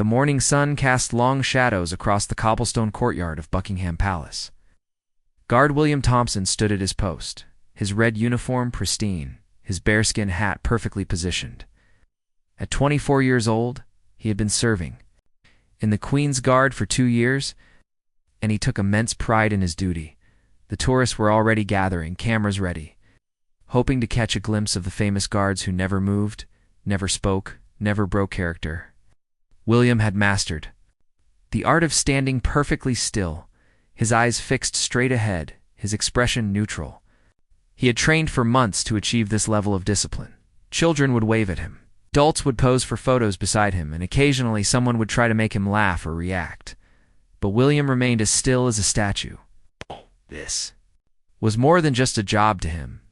The morning sun cast long shadows across the cobblestone courtyard of Buckingham Palace. Guard William Thompson stood at his post, his red uniform pristine, his bearskin hat perfectly positioned. At 24 years old, he had been serving in the Queen's Guard for 2 years, and he took immense pride in his duty. The tourists were already gathering, cameras ready, hoping to catch a glimpse of the famous guards who never moved, never spoke, never broke character. William had mastered the art of standing perfectly still, his eyes fixed straight ahead, his expression neutral. He had trained for months to achieve this level of discipline. Children would wave at him. Adults would pose for photos beside him, and occasionally someone would try to make him laugh or react. But William remained as still as a statue. This was more than just a job to him.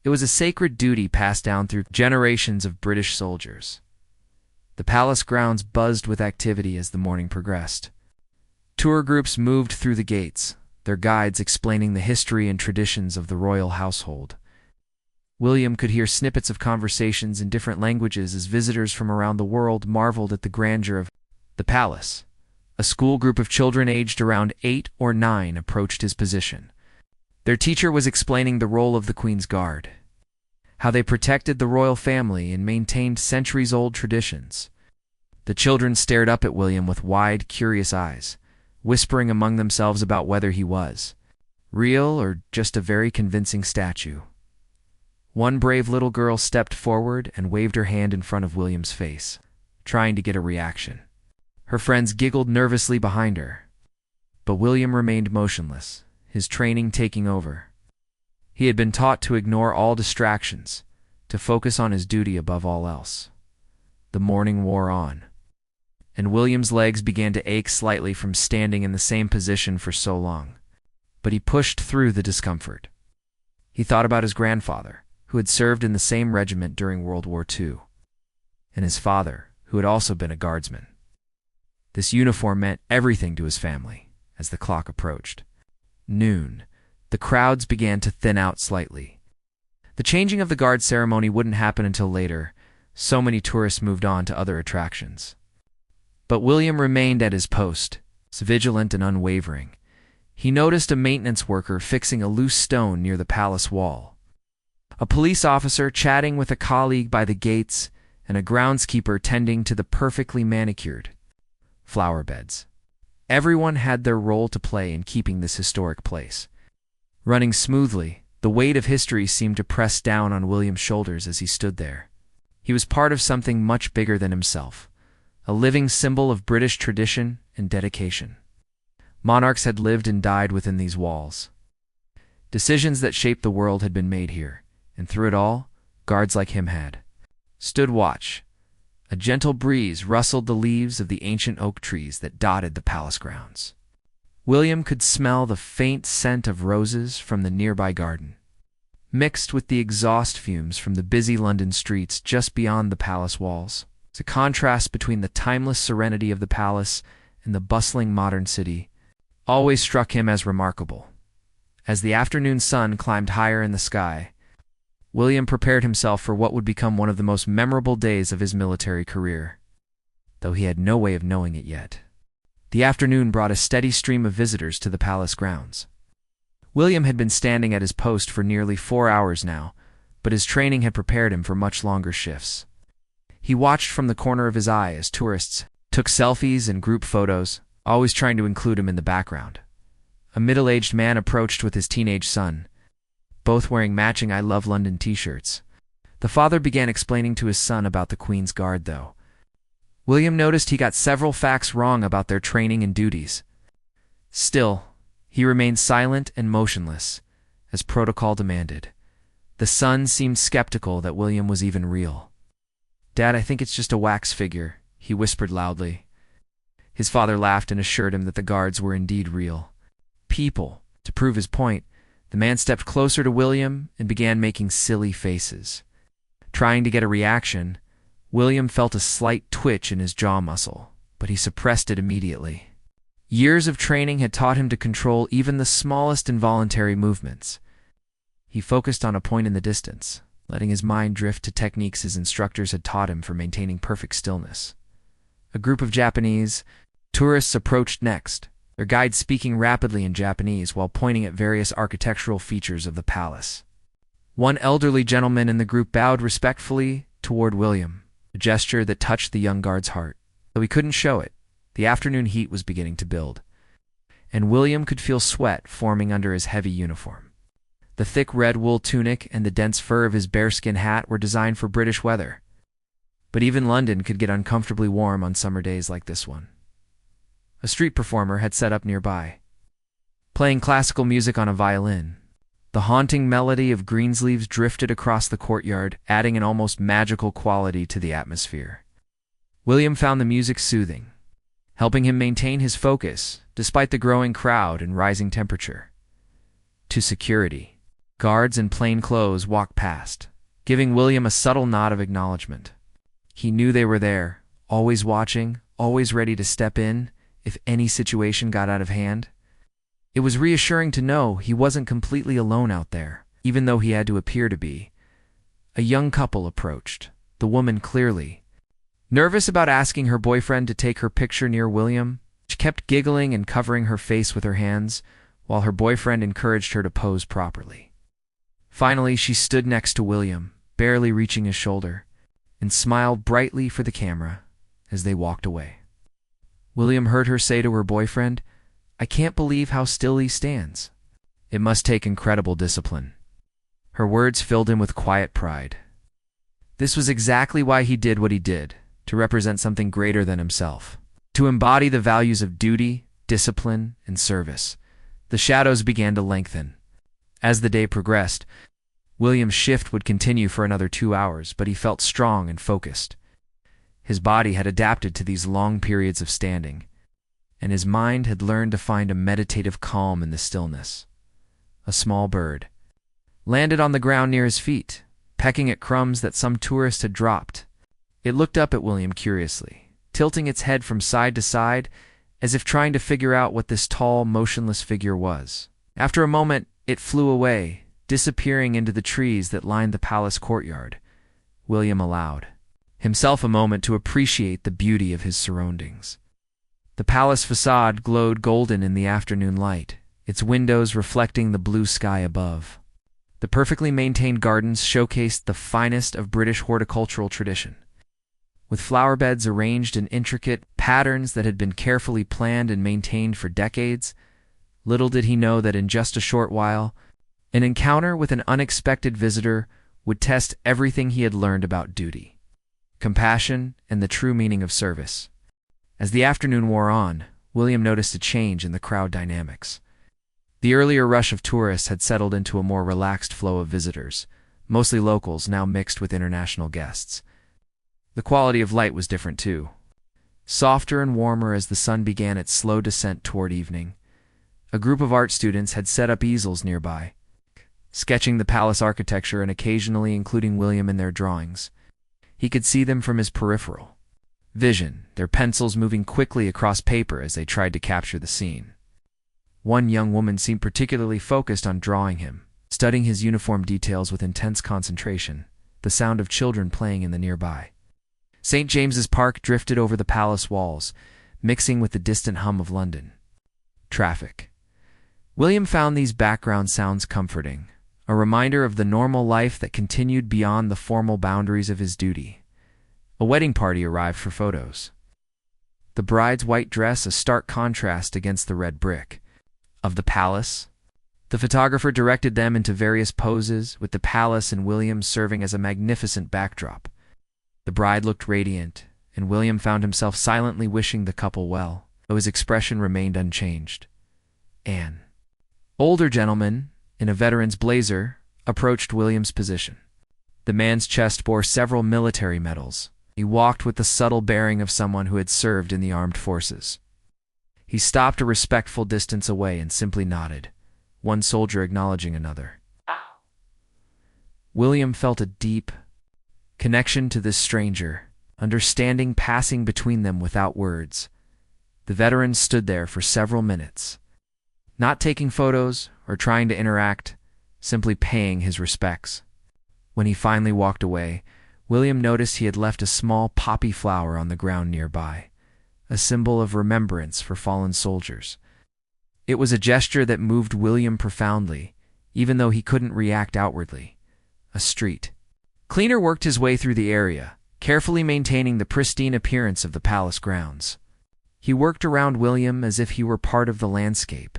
It was a sacred duty passed down through generations of British soldiers. The palace grounds buzzed with activity as the morning progressed. Tour groups moved through the gates, their guides explaining the history and traditions of the royal household. William could hear snippets of conversations in different languages as visitors from around the world marveled at the grandeur of the palace. A school group of children aged around 8 or 9 approached his position. Their teacher was explaining the role of the Queen's Guard, how they protected the royal family and maintained centuries-old traditions. The children stared up at William with wide, curious eyes, whispering among themselves about whether he was real or just a very convincing statue. One brave little girl stepped forward and waved her hand in front of William's face, trying to get a reaction. Her friends giggled nervously behind her. But William remained motionless, his training taking over. He had been taught to ignore all distractions, to focus on his duty above all else. The morning wore on, and William's legs began to ache slightly from standing in the same position for so long. But he pushed through the discomfort. He thought about his grandfather, who had served in the same regiment during World War II, and his father, who had also been a guardsman. This uniform meant everything to his family as the clock approached. Noon. The crowds began to thin out slightly. The changing of the guard ceremony wouldn't happen until later. So many tourists moved on to other attractions. But William remained at his post, vigilant and unwavering. He noticed a maintenance worker fixing a loose stone near the palace wall, a police officer chatting with a colleague by the gates, and a groundskeeper tending to the perfectly manicured flower beds. Everyone had their role to play in keeping this historic place running smoothly. The weight of history seemed to press down on William's shoulders as he stood there. He was part of something much bigger than himself, a living symbol of British tradition and dedication. Monarchs had lived and died within these walls. Decisions that shaped the world had been made here, and through it all, guards like him had stood watch. A gentle breeze rustled the leaves of the ancient oak trees that dotted the palace grounds. William could smell the faint scent of roses from the nearby garden, mixed with the exhaust fumes from the busy London streets just beyond the palace walls. The contrast between the timeless serenity of the palace and the bustling modern city always struck him as remarkable. As the afternoon sun climbed higher in the sky, William prepared himself for what would become one of the most memorable days of his military career, though he had no way of knowing it yet. The afternoon brought a steady stream of visitors to the palace grounds. William had been standing at his post for nearly 4 hours now, but his training had prepared him for much longer shifts. He watched from the corner of his eye as tourists took selfies and group photos, always trying to include him in the background. A middle-aged man approached with his teenage son, both wearing matching I Love London t-shirts. The father began explaining to his son about the Queen's Guard, though. William noticed he got several facts wrong about their training and duties. Still, he remained silent and motionless, as protocol demanded. The son seemed skeptical that William was even real. "Dad, I think it's just a wax figure," he whispered loudly. His father laughed and assured him that the guards were indeed real people. To prove his point, the man stepped closer to William and began making silly faces. Trying to get a reaction, William felt a slight twitch in his jaw muscle, but he suppressed it immediately. Years of training had taught him to control even the smallest involuntary movements. He focused on a point in the distance, letting his mind drift to techniques his instructors had taught him for maintaining perfect stillness. A group of Japanese tourists approached next, their guide speaking rapidly in Japanese while pointing at various architectural features of the palace. One elderly gentleman in the group bowed respectfully toward William, a gesture that touched the young guard's heart. Though he couldn't show it, the afternoon heat was beginning to build, and William could feel sweat forming under his heavy uniform. The thick red wool tunic and the dense fur of his bearskin hat were designed for British weather, but even London could get uncomfortably warm on summer days like this one. A street performer had set up nearby, playing classical music on a violin. The haunting melody of greensleeves drifted across the courtyard, adding an almost magical quality to the atmosphere. William found the music soothing, helping him maintain his focus despite the growing crowd and rising temperature. To security, guards in plain clothes walked past, giving William a subtle nod of acknowledgement. He knew they were there, always watching, always ready to step in if any situation got out of hand. It was reassuring to know he wasn't completely alone out there, even though he had to appear to be. A young couple approached, the woman clearly nervous about asking her boyfriend to take her picture near William. She kept giggling and covering her face with her hands, while her boyfriend encouraged her to pose properly. Finally, she stood next to William, barely reaching his shoulder, and smiled brightly for the camera as they walked away. William heard her say to her boyfriend, "I can't believe how still he stands. It must take incredible discipline." Her words filled him with quiet pride. This was exactly why he did what he did, to represent something greater than himself, to embody the values of duty, discipline, and service. The shadows began to lengthen. As the day progressed, William's shift would continue for another 2 hours, but he felt strong and focused. His body had adapted to these long periods of standing, and his mind had learned to find a meditative calm in the stillness. A small bird landed on the ground near his feet, pecking at crumbs that some tourist had dropped. It looked up at William curiously, tilting its head from side to side, as if trying to figure out what this tall, motionless figure was. After a moment, it flew away, disappearing into the trees that lined the palace courtyard. William allowed himself a moment to appreciate the beauty of his surroundings. The palace facade glowed golden in the afternoon light, its windows reflecting the blue sky above. The perfectly maintained gardens showcased the finest of British horticultural tradition, with flower beds arranged in intricate patterns that had been carefully planned and maintained for decades. Little did he know that in just a short while, an encounter with an unexpected visitor would test everything he had learned about duty, compassion, and the true meaning of service. As the afternoon wore on, William noticed a change in the crowd dynamics. The earlier rush of tourists had settled into a more relaxed flow of visitors, mostly locals now mixed with international guests. The quality of light was different too, softer and warmer as the sun began its slow descent toward evening. A group of art students had set up easels nearby, sketching the palace architecture and occasionally including William in their drawings. He could see them from his peripheral vision, their pencils moving quickly across paper as they tried to capture the scene. One young woman seemed particularly focused on drawing him, studying his uniform details with intense concentration, the sound of children playing in the nearby St. James's Park drifted over the palace walls, mixing with the distant hum of London traffic. William found these background sounds comforting, a reminder of the normal life that continued beyond the formal boundaries of his duty. A wedding party arrived for photos, the bride's white dress a stark contrast against the red brick of the palace. The photographer directed them into various poses, with the palace and William serving as a magnificent backdrop. The bride looked radiant, and William found himself silently wishing the couple well, though his expression remained unchanged. An older gentleman, in a veteran's blazer, approached William's position. The man's chest bore several military medals. He walked with the subtle bearing of someone who had served in the armed forces. He stopped a respectful distance away and simply nodded, one soldier acknowledging another. William felt a deep connection to this stranger, understanding passing between them without words. The veteran stood there for several minutes, not taking photos or trying to interact, simply paying his respects. When he finally walked away, William noticed he had left a small poppy flower on the ground nearby. a symbol of remembrance for fallen soldiers. It was a gesture that moved William profoundly, even though he couldn't react outwardly. A street cleaner worked his way through the area, carefully maintaining the pristine appearance of the palace grounds. He worked around William as if he were part of the landscape,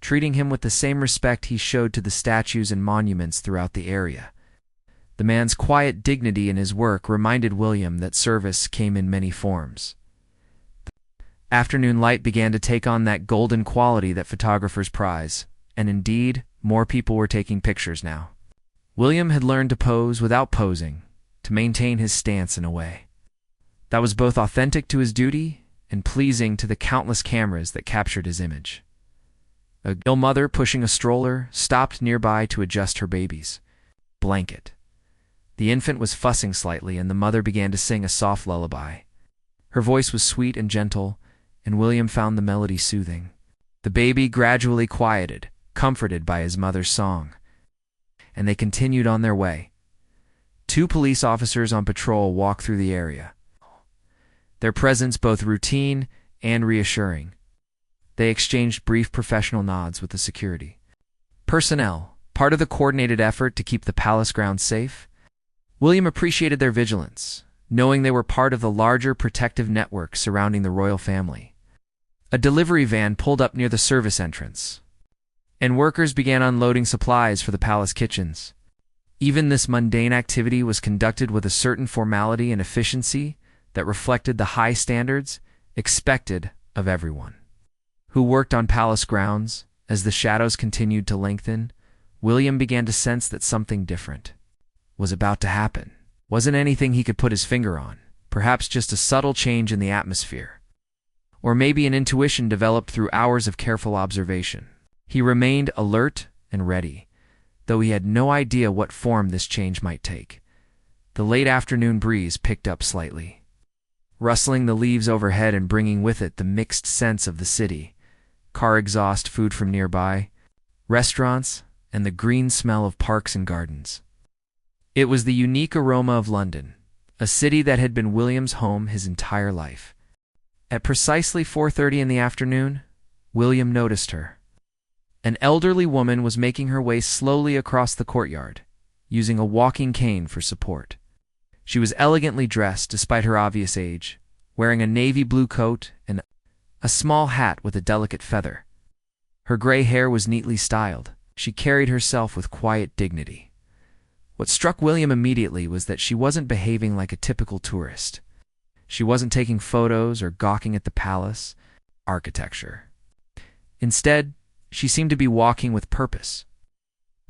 treating him with the same respect he showed to the statues and monuments throughout the area. The man's quiet dignity in his work reminded William that service came in many forms. The afternoon light began to take on that golden quality that photographers prize, and indeed, more people were taking pictures now. William had learned to pose without posing, to maintain his stance in a way that was both authentic to his duty and pleasing to the countless cameras that captured his image. A ill mother pushing a stroller stopped nearby to adjust her baby's blanket. The infant was fussing slightly, and the mother began to sing a soft lullaby. Her voice was sweet and gentle, and William found the melody soothing. The baby gradually quieted, comforted by his mother's song, and they continued on their way. 2 police officers on patrol walked through the area, their presence both routine and reassuring. They exchanged brief professional nods with the security personnel, part of the coordinated effort to keep the palace grounds safe. William appreciated their vigilance, knowing they were part of the larger protective network surrounding the royal family. A delivery van pulled up near the service entrance, and workers began unloading supplies for the palace kitchens. Even this mundane activity was conducted with a certain formality and efficiency that reflected the high standards expected of everyone who worked on palace grounds. As the shadows continued to lengthen, William began to sense that something different was about to happen. Wasn't anything he could put his finger on, perhaps just a subtle change in the atmosphere, or maybe an intuition developed through hours of careful observation. He remained alert and ready, though he had no idea what form this change might take. The late afternoon breeze picked up slightly, rustling the leaves overhead and bringing with it the mixed scents of the city, car exhaust, food from nearby restaurants, and the green smell of parks and gardens. It was the unique aroma of London, a city that had been William's home his entire life. At precisely 4:30 in the afternoon, William noticed her. An elderly woman was making her way slowly across the courtyard, using a walking cane for support. She was elegantly dressed despite her obvious age, wearing a navy blue coat and a small hat with a delicate feather. Her gray hair was neatly styled. She carried herself with quiet dignity. What struck William immediately was that she wasn't behaving like a typical tourist. She wasn't taking photos or gawking at the palace architecture. Instead, she seemed to be walking with purpose.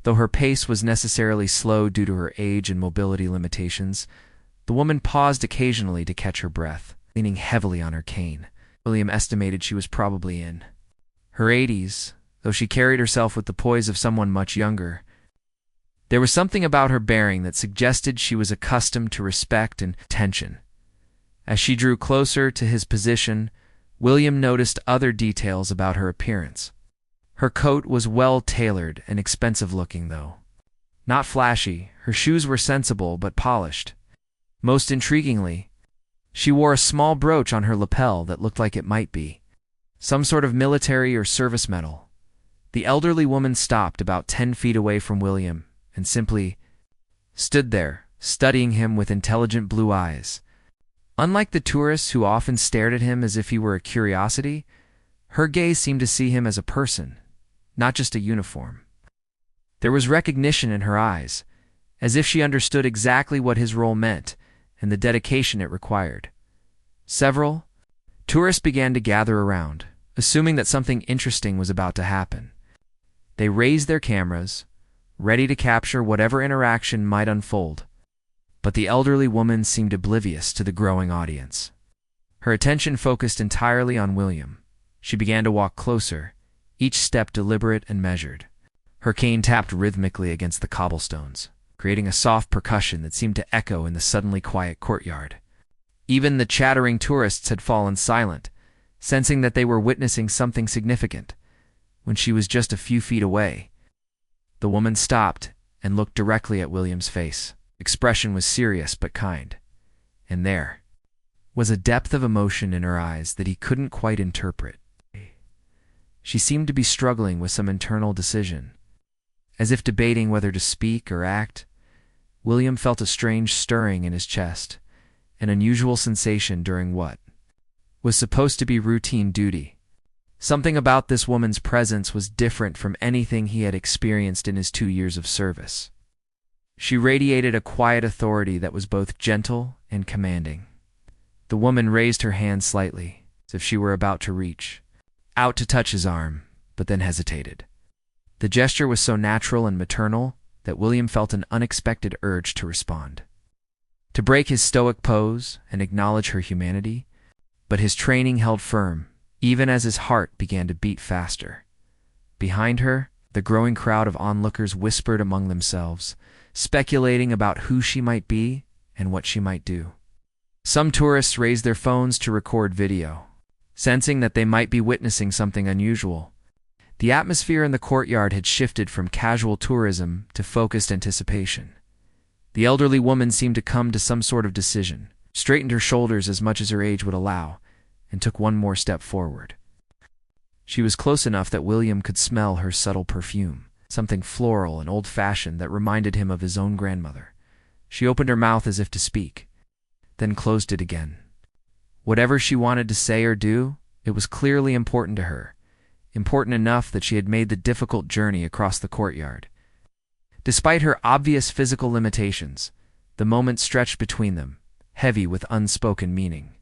Though her pace was necessarily slow due to her age and mobility limitations, the woman paused occasionally to catch her breath, leaning heavily on her cane. William estimated she was probably in her 80s, though she carried herself with the poise of someone much younger. There was something about her bearing that suggested she was accustomed to respect and attention. As she drew closer to his position, William noticed other details about her appearance. Her coat was well-tailored and expensive-looking, though not flashy. Her shoes were sensible but polished. Most intriguingly, she wore a small brooch on her lapel that looked like it might be some sort of military or service medal. The elderly woman stopped about 10 feet away from William and simply stood there, studying him with intelligent blue eyes. Unlike the tourists who often stared at him as if he were a curiosity, her gaze seemed to see him as a person, not just a uniform. There was recognition in her eyes, as if she understood exactly what his role meant and the dedication it required. Several tourists began to gather around, assuming that something interesting was about to happen. They raised their cameras, ready to capture whatever interaction might unfold. But the elderly woman seemed oblivious to the growing audience. Her attention focused entirely on William. She began to walk closer, each step deliberate and measured. Her cane tapped rhythmically against the cobblestones, creating a soft percussion that seemed to echo in the suddenly quiet courtyard. Even the chattering tourists had fallen silent, sensing that they were witnessing something significant. When she was just a few feet away, the woman stopped and looked directly at William's face. Expression was serious but kind. And there, was a depth of emotion in her eyes that he couldn't quite interpret. She seemed to be struggling with some internal decision. As if debating whether to speak or act, William felt a strange stirring in his chest, an unusual sensation during what was supposed to be routine duty. Something about this woman's presence was different from anything he had experienced in his 2 years of service. She radiated a quiet authority that was both gentle and commanding. The woman raised her hand slightly, as if she were about to reach out to touch his arm, but then hesitated. The gesture was so natural and maternal that William felt an unexpected urge to respond, to break his stoic pose and acknowledge her humanity, but his training held firm, even as his heart began to beat faster. Behind her, the growing crowd of onlookers whispered among themselves, speculating about who she might be and what she might do. Some tourists raised their phones to record video, sensing that they might be witnessing something unusual. The atmosphere in the courtyard had shifted from casual tourism to focused anticipation. The elderly woman seemed to come to some sort of decision, straightened her shoulders as much as her age would allow, and took one more step forward. She was close enough that William could smell her subtle perfume, something floral and old-fashioned that reminded him of his own grandmother. She opened her mouth as if to speak, then closed it again. Whatever she wanted to say or do, it was clearly important to her, important enough that she had made the difficult journey across the courtyard. Despite her obvious physical limitations, the moment stretched between them, heavy with unspoken meaning.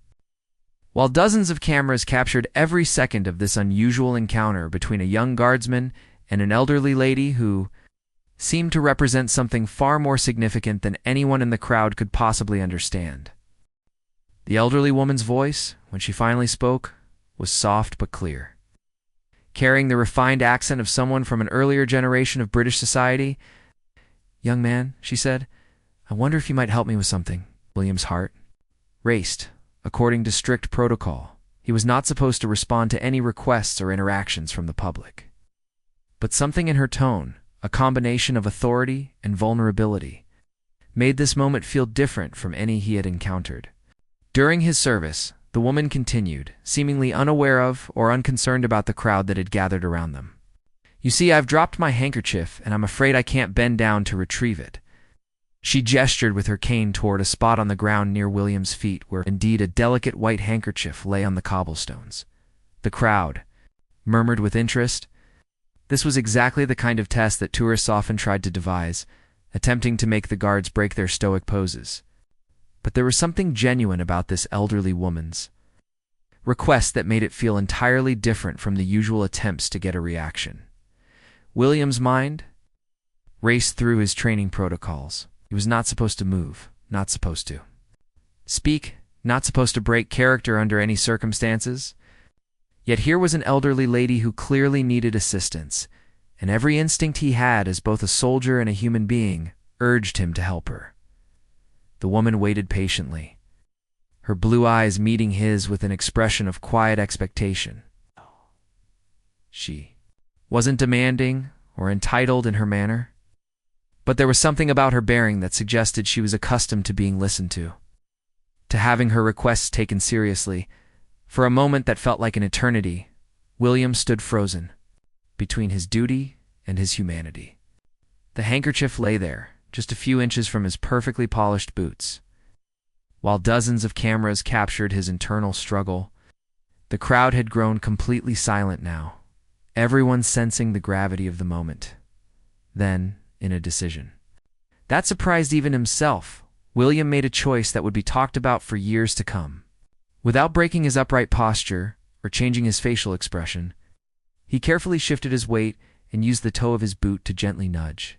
While dozens of cameras captured every second of this unusual encounter between a young guardsman and an elderly lady who seemed to represent something far more significant than anyone in the crowd could possibly understand. The elderly woman's voice, when she finally spoke, was soft but clear. Carrying the refined accent of someone from an earlier generation of British society, "Young man," she said, "I wonder if you might help me with something." William's heart raced. According to strict protocol, he was not supposed to respond to any requests or interactions from the public. But something in her tone, a combination of authority and vulnerability, made this moment feel different from any he had encountered. During his service, the woman continued, seemingly unaware of or unconcerned about the crowd that had gathered around them. "You see, I've dropped my handkerchief, and I'm afraid I can't bend down to retrieve it." She gestured with her cane toward a spot on the ground near William's feet where indeed a delicate white handkerchief lay on the cobblestones. The crowd murmured with interest. This was exactly the kind of test that tourists often tried to devise, attempting to make the guards break their stoic poses. But there was something genuine about this elderly woman's request that made it feel entirely different from the usual attempts to get a reaction. William's mind raced through his training protocols. He was not supposed to move, not supposed to speak, not supposed to break character under any circumstances. Yet here was an elderly lady who clearly needed assistance, and every instinct he had as both a soldier and a human being urged him to help her. The woman waited patiently, her blue eyes meeting his with an expression of quiet expectation. She wasn't demanding or entitled in her manner, but there was something about her bearing that suggested she was accustomed to being listened to having her requests taken seriously. For a moment that felt like an eternity, William stood frozen between his duty and his humanity. The handkerchief lay there, just a few inches from his perfectly polished boots. While dozens of cameras captured his internal struggle, the crowd had grown completely silent now, everyone sensing the gravity of the moment. Then, in a decision that surprised even himself, William made a choice that would be talked about for years to come. Without breaking his upright posture or changing his facial expression, he carefully shifted his weight and used the toe of his boot to gently nudge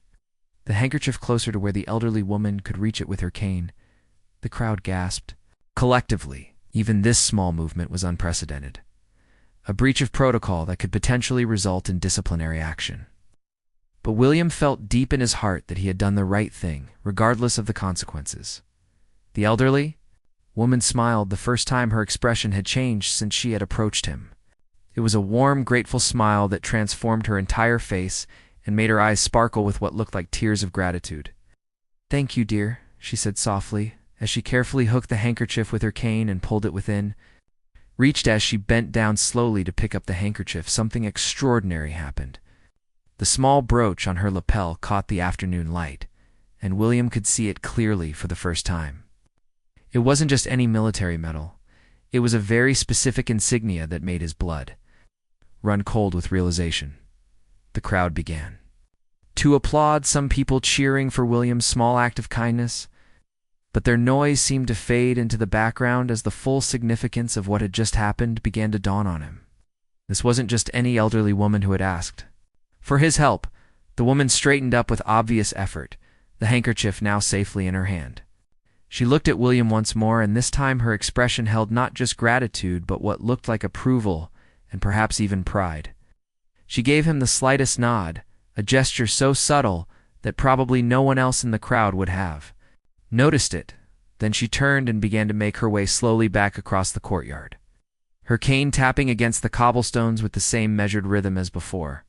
the handkerchief closer to where the elderly woman could reach it with her cane. The crowd gasped. Collectively, even this small movement was unprecedented, a breach of protocol that could potentially result in disciplinary action. But William felt deep in his heart that he had done the right thing, regardless of the consequences. The elderly woman smiled the first time her expression had changed since she had approached him. It was a warm, grateful smile that transformed her entire face and made her eyes sparkle with what looked like tears of gratitude. "Thank you, dear," she said softly, as she carefully hooked the handkerchief with her cane and pulled it within. Reached as she bent down slowly to pick up the handkerchief, something extraordinary happened. The small brooch on her lapel caught the afternoon light, and William could see it clearly for the first time. It wasn't just any military medal. It was a very specific insignia that made his blood run cold with realization. The crowd began to applaud, some people cheering for William's small act of kindness, but their noise seemed to fade into the background as the full significance of what had just happened began to dawn on him. This wasn't just any elderly woman who had asked for his help. The woman straightened up with obvious effort, the handkerchief now safely in her hand. She looked at William once more, and this time her expression held not just gratitude but what looked like approval and perhaps even pride. She gave him the slightest nod, a gesture so subtle that probably no one else in the crowd would have noticed it. Then she turned and began to make her way slowly back across the courtyard, her cane tapping against the cobblestones with the same measured rhythm as before.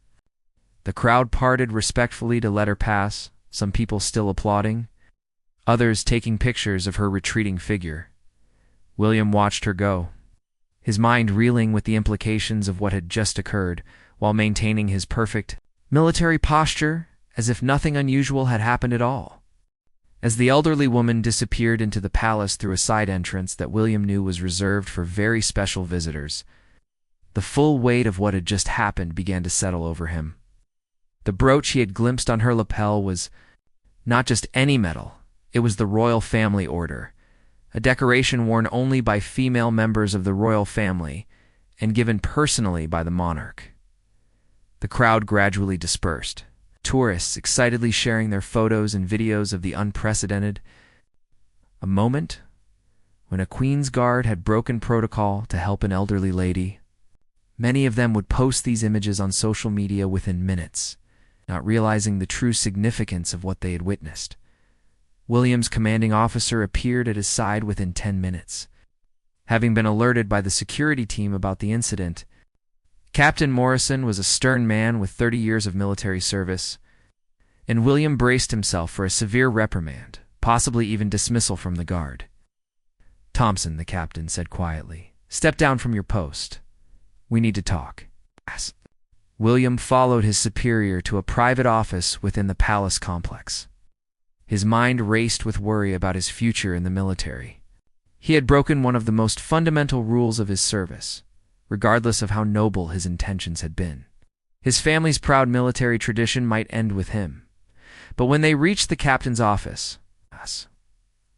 The crowd parted respectfully to let her pass, some people still applauding, others taking pictures of her retreating figure. William watched her go, his mind reeling with the implications of what had just occurred, while maintaining his perfect military posture as if nothing unusual had happened at all. As the elderly woman disappeared into the palace through a side entrance that William knew was reserved for very special visitors, the full weight of what had just happened began to settle over him. The brooch he had glimpsed on her lapel was not just any medal, it was the royal family order, a decoration worn only by female members of the royal family and given personally by the monarch. The crowd gradually dispersed, tourists excitedly sharing their photos and videos of the unprecedented a moment when a Queen's Guard had broken protocol to help an elderly lady. Many of them would post these images on social media within minutes, not realizing the true significance of what they had witnessed. William's commanding officer appeared at his side within 10 minutes. Having been alerted by the security team about the incident, Captain Morrison was a stern man with 30 years of military service, and William braced himself for a severe reprimand, possibly even dismissal from the guard. "Thompson," the captain said quietly, "step down from your post. We need to talk." William followed his superior to a private office within the palace complex. His mind raced with worry about his future in the military. He had broken one of the most fundamental rules of his service, regardless of how noble his intentions had been. His family's proud military tradition might end with him. But when they reached the captain's office,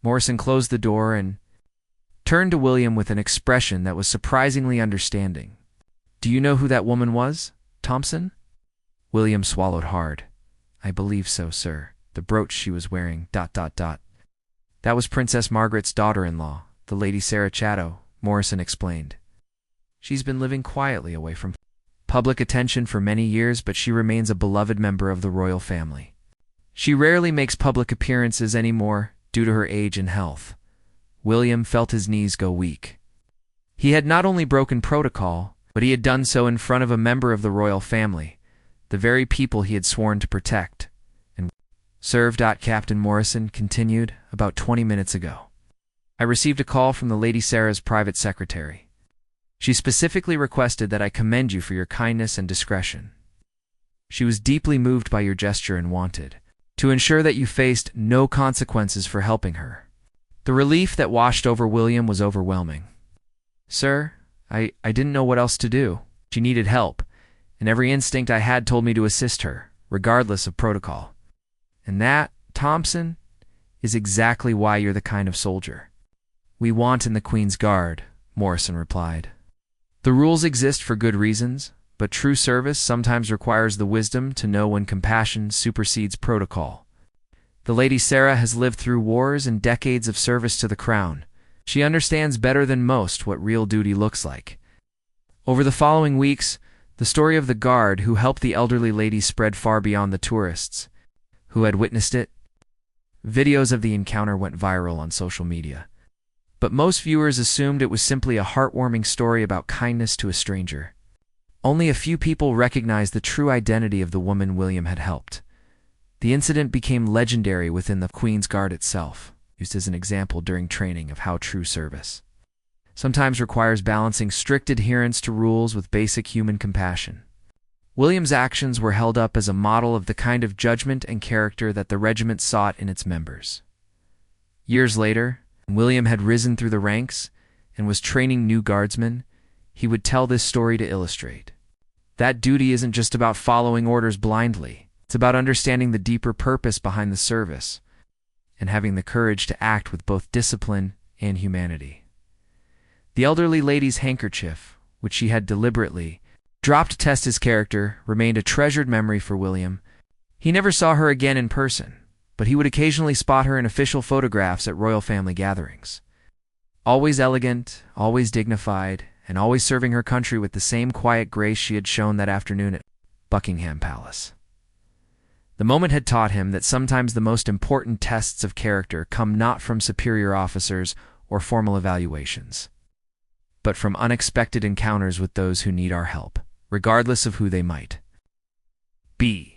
Morrison closed the door and turned to William with an expression that was surprisingly understanding. "Do you know who that woman was, Thompson?" William swallowed hard. "I believe so, sir. The brooch she was wearing, ... That was Princess Margaret's daughter-in-law, the Lady Sarah Chatto," Morrison explained. "She's been living quietly away from public attention for many years, but she remains a beloved member of the royal family. She rarely makes public appearances anymore due to her age and health." William felt his knees go weak. He had not only broken protocol, but he had done so in front of a member of the royal family, the very people he had sworn to protect and serve. Captain Morrison continued, "About 20 minutes ago, I received a call from the Lady Sarah's private secretary. She specifically requested that I commend you for your kindness and discretion. She was deeply moved by your gesture and wanted to ensure that you faced no consequences for helping her." The relief that washed over William was overwhelming. "Sir, I didn't know what else to do. She needed help, and every instinct I had told me to assist her, regardless of protocol. And that, Thompson, is exactly why you're the kind of soldier we want in the Queen's Guard," Morrison replied. "The rules exist for good reasons, but true service sometimes requires the wisdom to know when compassion supersedes protocol. The Lady Sarah has lived through wars and decades of service to the crown. She understands better than most what real duty looks like." Over the following weeks, the story of the guard who helped the elderly lady spread far beyond the tourists who had witnessed it. Videos of the encounter went viral on social media, but most viewers assumed it was simply a heartwarming story about kindness to a stranger. Only a few people recognized the true identity of the woman William had helped. The incident became legendary within the Queen's Guard itself. used as an example during training of how true service sometimes requires balancing strict adherence to rules with basic human compassion. William's actions were held up as a model of the kind of judgment and character that the regiment sought in its members. Years later, when William had risen through the ranks and was training new guardsmen, he would tell this story to illustrate that duty isn't just about following orders blindly. It's about understanding the deeper purpose behind the service and having the courage to act with both discipline and humanity. The elderly lady's handkerchief, which she had deliberately dropped to test his character, remained a treasured memory for William. He never saw her again in person, but he would occasionally spot her in official photographs at royal family gatherings. Always elegant, always dignified, and always serving her country with the same quiet grace she had shown that afternoon at Buckingham Palace. The moment had taught him that sometimes the most important tests of character come not from superior officers or formal evaluations, but from unexpected encounters with those who need our help, regardless of who they might be.